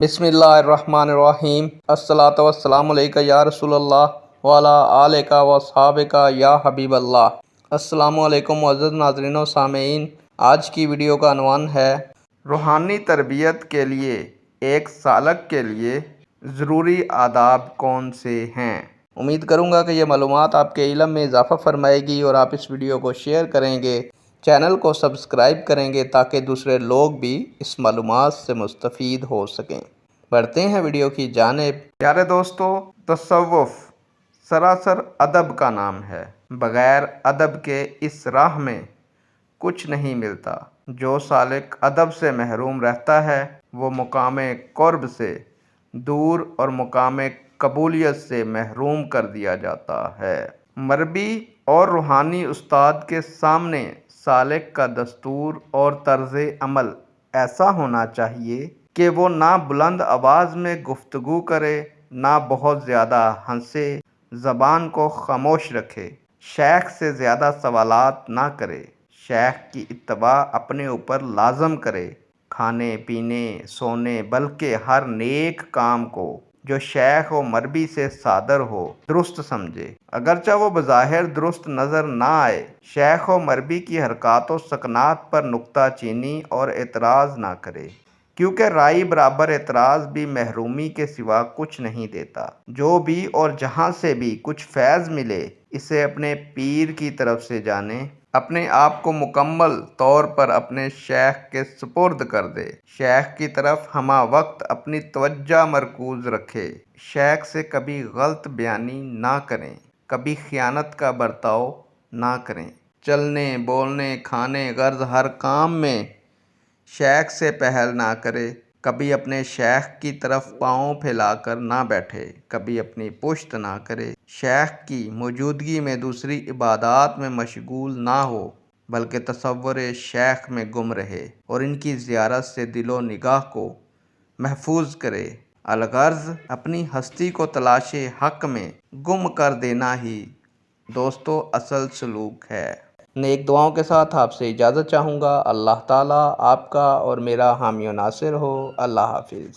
बिस्मिल्लाहिर्रहमानिर्रहीम। अस्सलातु वस्सलामु अलैका या रसूल अल्लाह वाला आलिका व सहाबिका या हबीब अल्लाह। अस्सलामु अलैकुम मुअज़्ज़ज़ नाज़रीन व सामीईन। आज की वीडियो का अनवान है रूहानी तरबियत के लिए एक सालक के लिए ज़रूरी आदाब कौन से हैं। उम्मीद करूँगा कि ये मालूमात आपके इल्म में इजाफ़ा फरमाएगी और आप इस वीडियो को शेयर करेंगे, चैनल को सब्सक्राइब करेंगे ताकि दूसरे लोग भी इस मालूमात से मुस्तफ़ीद हो सकें। बढ़ते हैं वीडियो की जानिब। प्यारे दोस्तों, तसव्वुफ़ सरासर अदब का नाम है। बग़ैर अदब के इस राह में कुछ नहीं मिलता। जो सालिक अदब से महरूम रहता है वो मुकाम क़ुर्ब से दूर और मुकाम कबूलियत से महरूम कर दिया जाता है। मरबी और रूहानी उस्ताद के सामने सालिक का दस्तूर और तर्ज़ अमल ऐसा होना चाहिए कि वो ना बुलंद आवाज़ में गुफ्तगू करे, ना बहुत ज़्यादा हंसे, ज़बान को खामोश रखे, शेख से ज़्यादा सवालात ना करे, शेख की इत्तबा अपने ऊपर लाज़म करे, खाने पीने सोने बल्कि हर नेक काम को जो शेख व मरबी से सादर हो दुरुस्त समझे, अगरचा वो बज़ाहिर दुरुस्त नज़र ना आए। शेख व मरबी की हरकत व सकनात पर नुक्ता चीनी और एतराज़ ना करे, क्योंकि राई बराबर एतराज़ भी महरूमी के सिवा कुछ नहीं देता। जो भी और जहाँ से भी कुछ फैज़ मिले इसे अपने पीर की तरफ से जाने, अपने आप को मुकम्मल तौर पर अपने शेख के सुपुर्द कर दे, शेख की तरफ हमा वक्त अपनी तवज्जो मरकूज़ रखे, शेख से कभी गलत बयानी ना करें, कभी खियानत का बर्ताव ना करें, चलने बोलने खाने गर्ज हर काम में शेख से पहल ना करे, कभी अपने शेख की तरफ पाँव फैलाकर ना बैठे, कभी अपनी पुश्त ना करे, शेख की मौजूदगी में दूसरी इबादत में मशगूल ना हो बल्कि तसव्वुर शेख में गुम रहे और इनकी ज़ियारत से दिलो निगाह को महफूज करे। अलगर्ज़ अपनी हस्ती को तलाशे हक़ में गुम कर देना ही दोस्तों असल सलूक है। नेक दुआओं के साथ आपसे इजाज़त चाहूँगा। अल्लाह ताला आपका और मेरा हामी व नासिर हो। अल्लाह हाफिज़।